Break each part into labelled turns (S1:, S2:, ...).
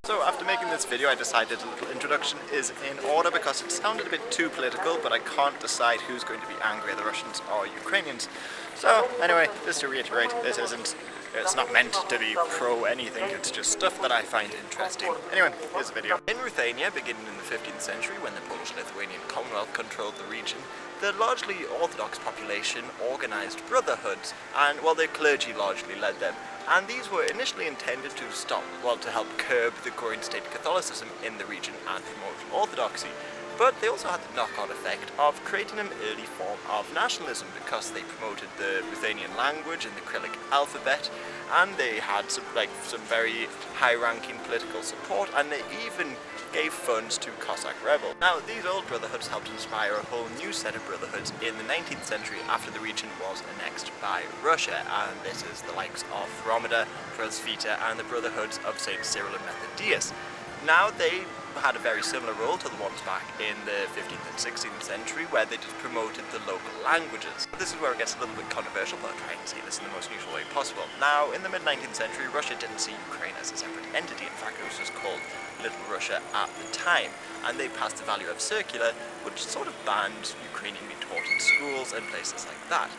S1: So after making this video, I decided a little introduction is in order because it sounded a bit too political, but I can't decide who's going to be angry at the Russians or Ukrainians. So anyway, just to reiterate, it's not meant to be pro anything, it's just stuff that I find interesting. Anyway, here's the video. In Ruthenia, beginning in the 15th century, when the Polish-Lithuanian Commonwealth controlled the region, the largely Orthodox population organised brotherhoods, and their clergy largely led them. And these were initially intended to to help curb the growing state of Catholicism in the region and promote orthodoxy. But they also had the knock-on effect of creating an early form of nationalism because they promoted the Ruthenian language and the Cyrillic alphabet, and they had some very high-ranking political support, and they even gave funds to Cossack rebels. Now, these old brotherhoods helped inspire a whole new set of brotherhoods in the 19th century after the region was annexed by Russia, and this is the likes of Thermida, Prosvita, and the brotherhoods of St. Cyril and Methodius. Now, they had a very similar role to the ones back in the 15th and 16th century, where they just promoted the local languages. This is where it gets a little bit controversial, but I'll try and say this in the most neutral way possible. Now, in the mid-19th century, Russia didn't see Ukraine as a separate entity. In fact, it was just called Little Russia at the time, and they passed the value of circular, which sort of banned Ukrainian being taught in schools and places like that.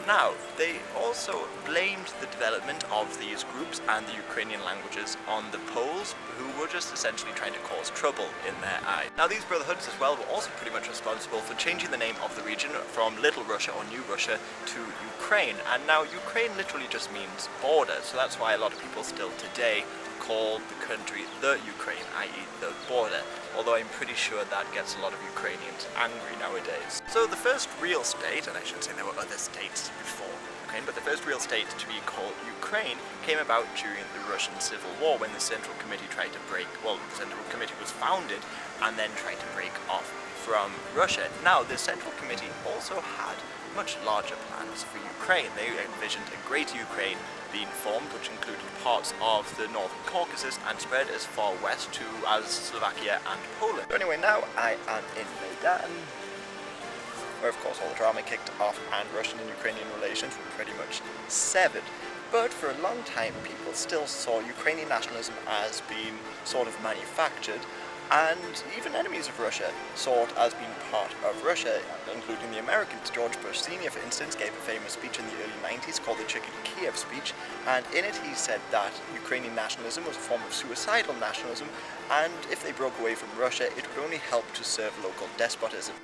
S1: Now, they also blamed the development of these groups and the Ukrainian languages on the Poles, who were just essentially trying to cause trouble in their eyes. Now, these brotherhoods as well were also pretty much responsible for changing the name of the region from Little Russia or New Russia to Ukraine. And now, Ukraine literally just means border, so that's why a lot of people still today call the country the Ukraine, i.e. the border, although I'm pretty sure that gets a lot of Ukrainians angry nowadays. So the first real state, and I should say there were other states before Ukraine, but the first real state to be called Ukraine came about during the Russian Civil War, when the Central Committee the Central Committee was founded and then tried to break off from Russia. Now, the Central Committee also had much larger plans for Ukraine. They envisioned a greater Ukraine being formed, which included parts of the Northern Caucasus and spread as far west as Slovakia and Poland. So anyway, now I am in Maidan, where of course all the drama kicked off and Russian and Ukrainian relations were pretty much severed. But for a long time, people still saw Ukrainian nationalism as being sort of manufactured, and even enemies of Russia saw it as being part of Russia, including the Americans. George Bush Sr., for instance, gave a famous speech in the early 90s called the Chicken Kiev speech, and in it he said that Ukrainian nationalism was a form of suicidal nationalism, and if they broke away from Russia, it would only help to serve local despotism.